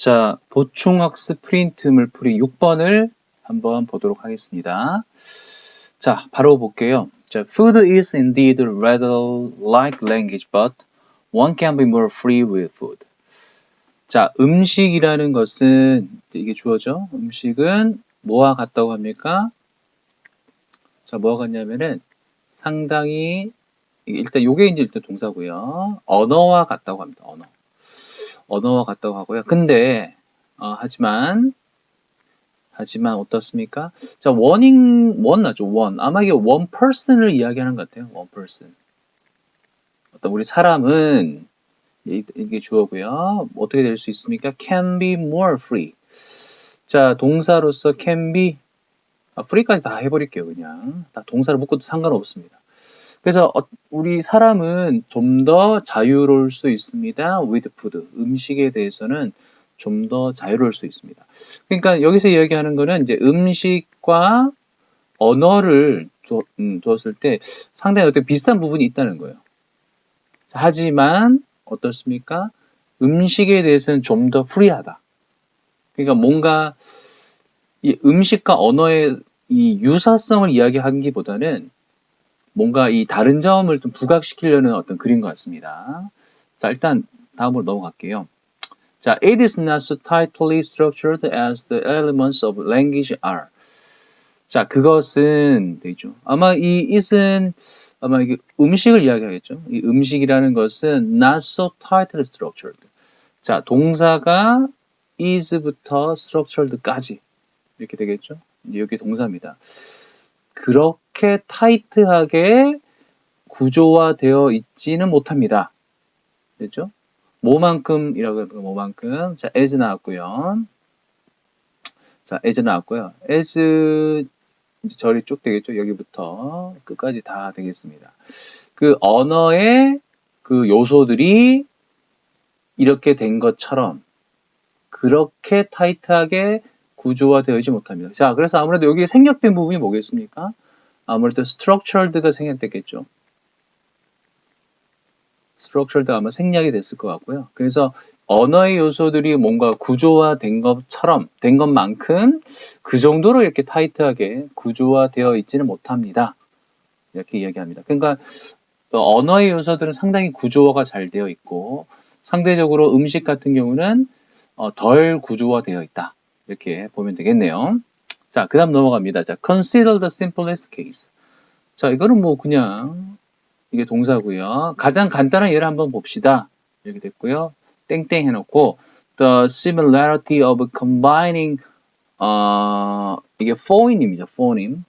자, 보충학습 프린트 물풀이 6번을 한번 보도록 하겠습니다. 자, 바로 볼게요. 자, food is indeed rather like language, but one can be more free with food. 자, 음식이라는 것은 이게 주어죠. 음식은 뭐와 같다고 합니까? 자, 뭐와 같냐면은 상당히 일단 요게 이제 일단 동사고요. 언어와 같다고 합니다. 언어와 같다고 하고요. 근데 하지만 어떻습니까? 자, 원 나죠, 원. 아마 이게 one person을 이야기하는 것 같아요. one person. 어떤 우리 사람은 이게 주어고요. 어떻게 될 수 있습니까? can be more free. 자, 동사로서 can be free까지 다 해버릴게요, 그냥. 다 동사를 묶어도 상관없습니다. 그래서 우리 사람은 좀 더 자유로울 수 있습니다. with food. 음식에 대해서는 좀 더 자유로울 수 있습니다. 그러니까 여기서 이야기하는 거는 이제 음식과 언어를 두었을 때 상당히 어떤 비슷한 부분이 있다는 거예요. 하지만 어떻습니까? 음식에 대해서는 좀 더 프리하다. 그러니까 뭔가 이 음식과 언어의 이 유사성을 이야기하기보다는 뭔가 이 다른 점을 좀 부각시키려는 어떤 글인 것 같습니다. 자, 일단 다음으로 넘어갈게요. 자, it is not so tightly structured as the elements of language are. 자, 그것은 되죠. 아마 이 it은 아마 이게 음식을 이야기하겠죠. 이 음식이라는 것은 not so tightly structured. 자, 동사가 is부터 structured까지 이렇게 되겠죠. 여기 동사입니다. 그렇게 타이트하게 구조화되어 있지는 못합니다. 됐죠? 뭐만큼이라고 해볼까? 뭐만큼. 자, as 나왔고요. 자, as 나왔고요. as 절이 쭉 되겠죠? 여기부터 끝까지 다 되겠습니다. 그 언어의 그 요소들이 이렇게 된 것처럼 그렇게 타이트하게 구조화되어 있지 못합니다. 자, 그래서 아무래도 여기 생략된 부분이 뭐겠습니까? 아무래도 structured가 생략됐겠죠. structured가 아마 생략이 됐을 것 같고요. 그래서 언어의 요소들이 뭔가 구조화된 것처럼, 된 것만큼 그 정도로 이렇게 타이트하게 구조화되어 있지는 못합니다. 이렇게 이야기합니다. 그러니까 언어의 요소들은 상당히 구조화가 잘 되어 있고 상대적으로 음식 같은 경우는 덜 구조화되어 있다. 이렇게 보면 되겠네요. 자, 그 다음 넘어갑니다. 자, consider the simplest case. 자, 이거는 뭐 그냥 이게 동사고요. 가장 간단한 예를 한번 봅시다. 이렇게 됐고요. 땡땡 해놓고 the similarity of combining 이게 phoneme이죠. phoneme.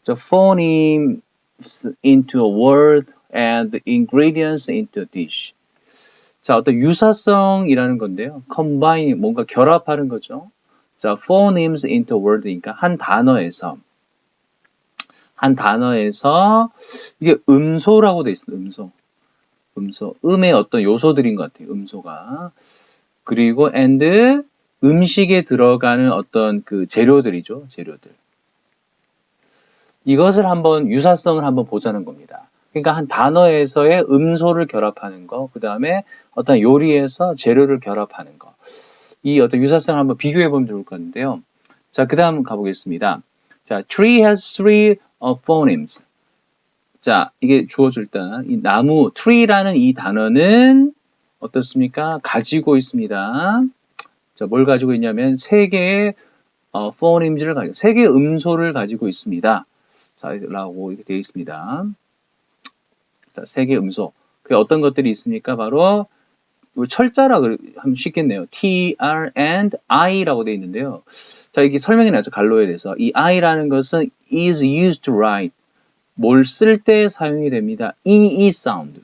The phonemes into a word and ingredients into a dish. 자, 어떤 유사성이라는 건데요. combine 뭔가 결합하는 거죠. 자, phonemes into a word니까 한 단어에서 이게 음소라고 돼 있습니다. 음소. 음의 어떤 요소들인 것 같아요. 음소가. 그리고 and 음식에 들어가는 어떤 그 재료들이죠. 재료들. 이것을 한번 유사성을 한번 보자는 겁니다. 그러니까 한 단어에서의 음소를 결합하는 거, 그 다음에 어떤 요리에서 재료를 결합하는 거. 이 어떤 유사성을 한번 비교해 보면 좋을 건데요. 자, 그 다음 가보겠습니다. 자, tree has three phonemes. 자, 이게 주어질 때, 이 나무, tree라는 이 단어는 어떻습니까? 가지고 있습니다. 자, 뭘 가지고 있냐면, 세 개의 phonemes를 가지고, 세 개의 음소를 가지고 있습니다. 자, 라고 이렇게 되어 있습니다. 자, 세 개의 음소. 그 어떤 것들이 있습니까? 바로, 철자라 하면 쉽겠네요. T, R, and I라고 되어 있는데요. 자, 이게 설명이 나죠. 갈로에 대해서. 이 I라는 것은 is used to write. 뭘 쓸 때 사용이 됩니다. EE 사운드.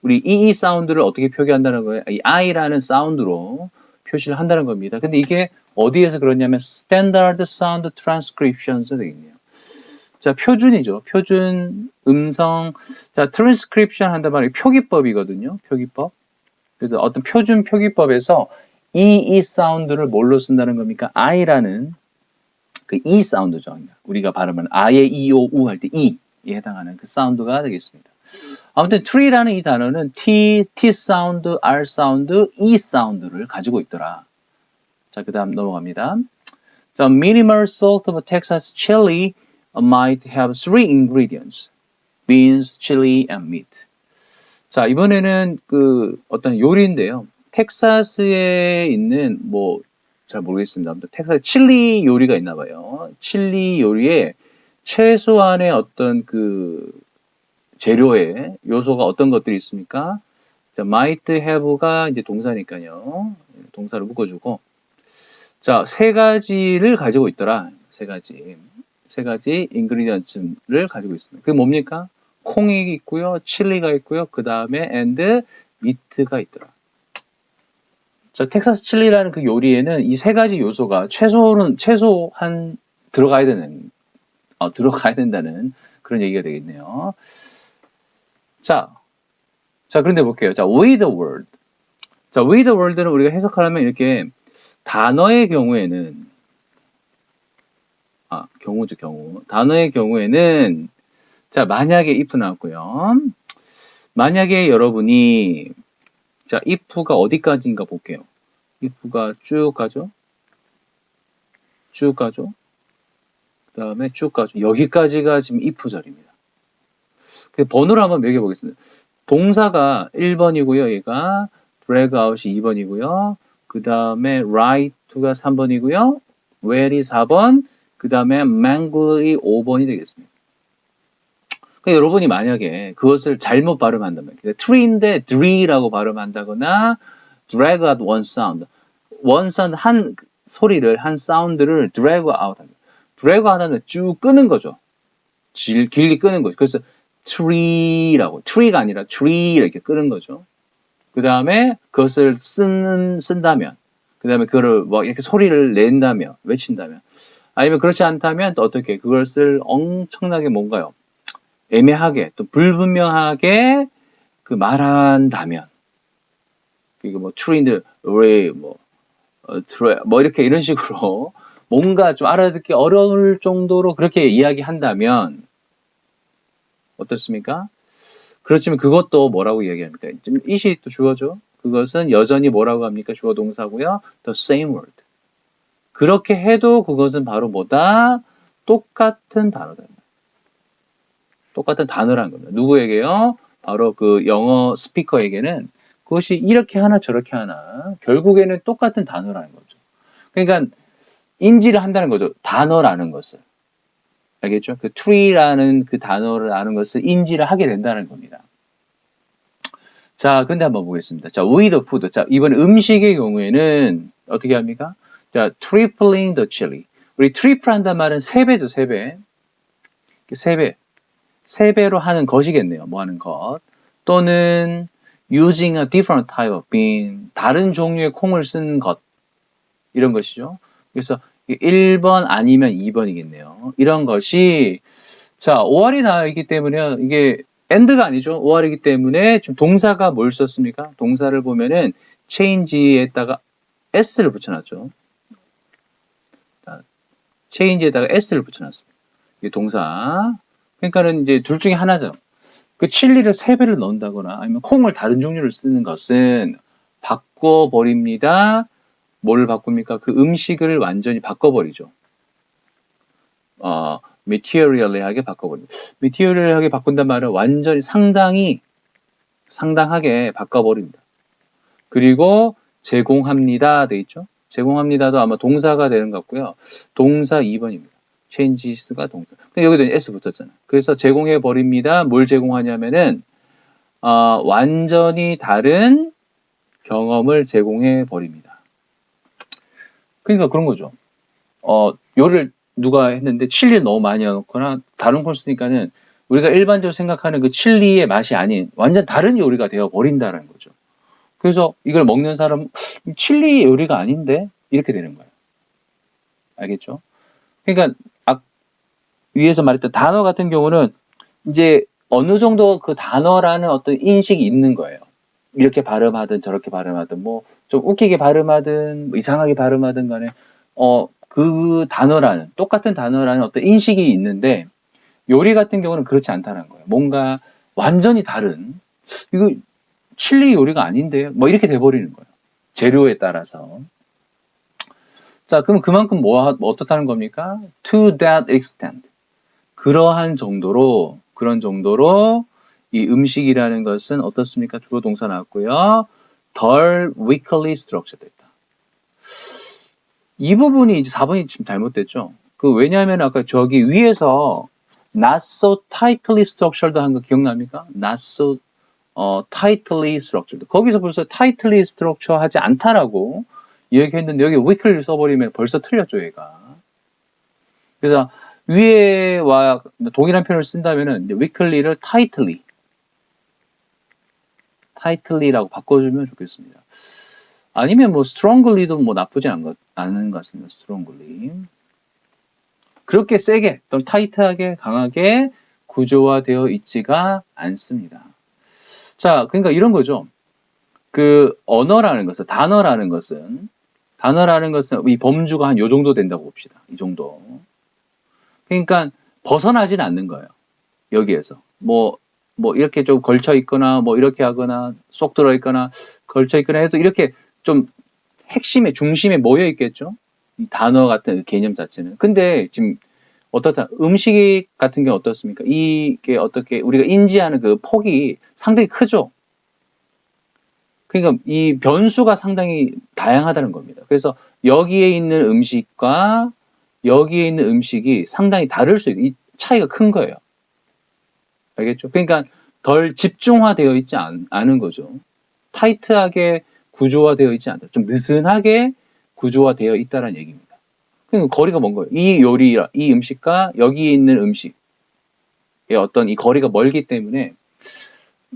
우리 EE 사운드를 어떻게 표기한다는 거예요? 이 I라는 사운드로 표시를 한다는 겁니다. 근데 이게 어디에서 그러냐면 Standard Sound Transcriptions가 되겠네요. 자, 표준이죠. 표준, 음성. 자, transcription 한단 말이 표기법이거든요. 표기법. 그래서 어떤 표준 표기법에서 EE 사운드를 뭘로 쓴다는 겁니까? I라는 그 E 사운드죠. 우리가 발음하는 아예, 이, 오, 우 할 때 E에 해당하는 그 사운드가 되겠습니다. 아무튼 tree라는 이 단어는 T 사운드, R 사운드, E 사운드를 가지고 있더라. 자, 그 다음 넘어갑니다. 자, minimal salt of Texas chili might have three ingredients. beans, chili, and meat. 자, 이번에는 그 어떤 요리인데요. 텍사스에 있는 잘 모르겠습니다. 아무튼 텍사스 칠리 요리가 있나 봐요. 칠리 요리에 최소한의 어떤 그 재료의 요소가 어떤 것들이 있습니까? 자, might have가 이제 동사니까요. 동사를 묶어주고. 자, 세 가지를 가지고 있더라. 세 가지 ingredients를 가지고 있습니다. 그게 뭡니까? 콩이 있고요, 칠리가 있고요, 그 다음에 and meat가 있더라. 자, 텍사스 칠리라는 그 요리에는 이 세 가지 요소가 최소한 들어가야 된다는 그런 얘기가 되겠네요. 자, 그런데 볼게요. 자, with the word. 자, with the word는 우리가 해석하려면 이렇게 단어의 경우에는 경우. 단어의 경우에는 자, 만약에 if 나왔고요. 만약에 여러분이 자, if가 어디까지인가 볼게요. if가 쭉 가죠. 그 다음에 쭉 가죠. 여기까지가 지금 if절입니다. 번호를 한번 매겨보겠습니다. 동사가 1번이고요. 얘가 drag out이 2번이고요. 그 다음에 write to가 3번이고요. where이 4번, 그 다음에 mangle이 5번이 되겠습니다. 그러니까 여러분이 만약에 그것을 잘못 발음한다면, tree인데 dree라고 발음한다거나, drag out one sound, 한 소리를, 한 사운드를 drag out 합니다. drag out 하면 쭉 끄는 거죠. 길게 끄는 거죠. 그래서 tree가 아니라 tree 이렇게 끄는 거죠. 그 다음에 그것을 쓴다면, 그 다음에 그거를 이렇게 소리를 낸다면, 외친다면, 아니면 그렇지 않다면 또 어떻게 그것을 엄청나게 뭔가요? 애매하게 또 불분명하게 그 말한다면, 그리고 tree인데 이렇게 이런 식으로 뭔가 좀 알아듣기 어려울 정도로 그렇게 이야기한다면 어떻습니까? 그렇지만 그것도 뭐라고 이야기합니까? 좀 이시 또 주어죠. 그것은 여전히 뭐라고 합니까? 주어 동사고요. The same word. 그렇게 해도 그것은 바로 똑같은 단어다. 똑같은 단어라는 겁니다. 누구에게요? 바로 그 영어 스피커에게는 그것이 이렇게 하나 저렇게 하나 결국에는 똑같은 단어라는 거죠. 그러니까 인지를 한다는 거죠. 단어라는 것을. 알겠죠? 그 tree라는 그 단어를 아는 것을 인지를 하게 된다는 겁니다. 자, 근데 한번 보겠습니다. 자, with food. 자, 이번 음식의 경우에는 어떻게 합니까? 자, tripling the chili. 우리 triple 한단 말은 3배죠, 3배. 3배. 3배로 하는 것이겠네요. 뭐 하는 것. 또는 using a different type of bean. 다른 종류의 콩을 쓴 것. 이런 것이죠. 그래서 1번 아니면 2번이겠네요. 이런 것이 자, 5할이 나와 있기 때문에 이게 and가 아니죠. 5할이기 때문에 지금 동사가 뭘 썼습니까? 동사를 보면은 change에다가 s를 붙여놨죠. change에다가 s를 붙여놨습니다. 이게 동사. 그러니까는 이제 둘 중에 하나죠. 그 칠리를 3배를 넣는다거나 아니면 콩을 다른 종류를 쓰는 것은 바꿔버립니다. 뭐를 바꿉니까? 그 음식을 완전히 바꿔버리죠. materially하게 바꿔버립니다. materially하게 바꾼단 말은 완전히 상당하게 바꿔버립니다. 그리고 제공합니다. 돼 있죠? 제공합니다도 아마 동사가 되는 것 같고요. 동사 2번입니다. changes가 동사. 여기도 s 붙었잖아요. 그래서 제공해버립니다. 뭘 제공하냐면은 완전히 다른 경험을 제공해버립니다. 그러니까 그런 거죠. 요리를 누가 했는데 칠리를 너무 많이 넣거나 다른 걸 쓰니까는 우리가 일반적으로 생각하는 그 칠리의 맛이 아닌 완전 다른 요리가 되어 버린다는 거죠. 그래서 이걸 먹는 사람은 칠리 요리가 아닌데 이렇게 되는 거예요. 알겠죠? 그러니까 위에서 말했던 단어 같은 경우는 이제 어느 정도 그 단어라는 어떤 인식이 있는 거예요. 이렇게 발음하든 저렇게 발음하든 뭐 좀 웃기게 발음하든 뭐 이상하게 발음하든 간에 그 단어라는 똑같은 단어라는 어떤 인식이 있는데 요리 같은 경우는 그렇지 않다는 거예요. 뭔가 완전히 다른, 이거 칠리 요리가 아닌데, 뭐 이렇게 돼버리는 거예요. 재료에 따라서. 자, 그럼 그만큼 뭐 어떻다는 겁니까? To that extent. 그런 정도로 이 음식이라는 것은 어떻습니까? 주어 동사 나왔고요. 덜 weakly structured 됐다. 이 부분이 이제 4번이 지금 잘못됐죠. 왜냐하면 아까 저기 위에서 not so tightly structured 한 거 기억납니까? not so tightly structured. 거기서 벌써 tightly structure 하지 않다라고 얘기했는데 여기 weakly 써버리면 벌써 틀렸죠, 얘가. 그래서 위에와 동일한 표현을 쓴다면은 weakly를 tightly라고 바꿔주면 좋겠습니다. 아니면 뭐 strongly도 뭐 나쁘지 않은 것 같습니다. strongly. 그렇게 세게 또는 타이트하게 강하게 구조화되어 있지가 않습니다. 자, 그러니까 이런 거죠. 단어라는 것은 이 범주가 한 요 정도 된다고 봅시다. 이 정도. 그러니까 벗어나진 않는 거예요. 여기에서. 뭐 이렇게 좀 걸쳐 있거나 뭐 이렇게 하거나 쏙 들어 있거나 걸쳐 있거나 해도 이렇게 좀 중심에 모여 있겠죠. 이 단어 같은 개념 자체는. 근데 지금 음식 같은 게 어떻습니까? 이게 어떻게 우리가 인지하는 그 폭이 상당히 크죠. 그러니까 이 변수가 상당히 다양하다는 겁니다. 그래서 여기에 있는 음식과 여기에 있는 음식이 상당히 다를 수 있는 이 차이가 큰 거예요. 알겠죠? 그러니까 덜 집중화되어 있지 않은 거죠. 타이트하게 구조화되어 있지 않다. 좀 느슨하게 구조화되어 있다는 얘기입니다. 그러니까 거리가 먼 거예요. 이 음식과 여기에 있는 음식의 어떤 이 거리가 멀기 때문에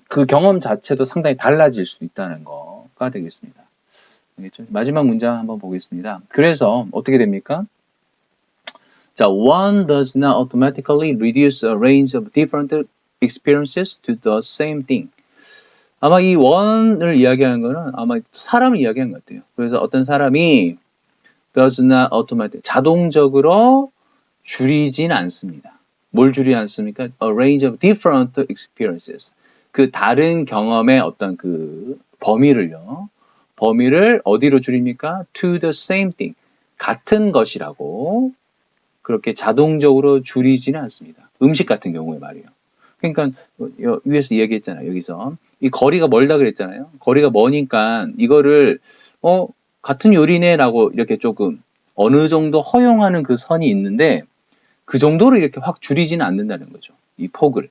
그 경험 자체도 상당히 달라질 수 있다는 거가 되겠습니다. 알겠죠? 마지막 문장 한번 보겠습니다. 그래서 어떻게 됩니까? 자, one does not automatically reduce a range of different experiences to the same thing. 아마 이 one을 이야기하는 거는 아마 사람을 이야기하는 것 같아요. 그래서 어떤 사람이 does not automatically 자동적으로 줄이진 않습니다. 뭘 줄이지 않습니까? A range of different experiences. 그 다른 경험의 어떤 그 범위를 어디로 줄입니까? To the same thing. 같은 것이라고 그렇게 자동적으로 줄이지는 않습니다. 음식 같은 경우에 말이에요. 그러니까 위에서 얘기했잖아요. 여기서 이 거리가 멀다 그랬잖아요. 거리가 머니까 이거를 같은 요리네라고 이렇게 조금 어느 정도 허용하는 그 선이 있는데 그 정도로 이렇게 확 줄이지는 않는다는 거죠. 이 폭을.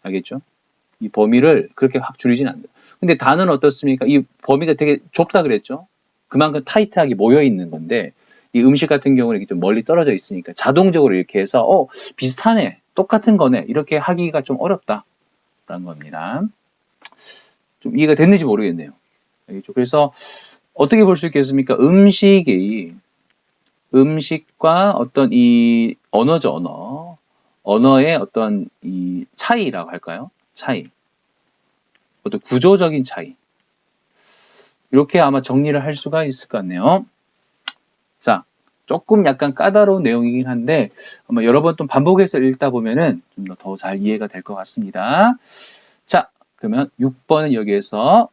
알겠죠? 이 범위를 그렇게 확 줄이지는 않는다. 근데 단은 어떻습니까? 이 범위가 되게 좁다 그랬죠? 그만큼 타이트하게 모여 있는 건데 이 음식 같은 경우는 이렇게 좀 멀리 떨어져 있으니까 자동적으로 이렇게 해서 비슷하네, 똑같은 거네 이렇게 하기가 좀 어렵다라는 겁니다. 좀 이해가 됐는지 모르겠네요. 알겠죠? 그래서 어떻게 볼 수 있겠습니까? 음식과 어떤 이 언어죠, 언어의 어떤 이 차이라고 할까요? 어떤 구조적인 차이. 이렇게 아마 정리를 할 수가 있을 것 같네요. 자, 조금 약간 까다로운 내용이긴 한데 아마 여러 번 또 반복해서 읽다 보면은 좀 더 잘 이해가 될 것 같습니다. 자, 그러면 6번은 여기에서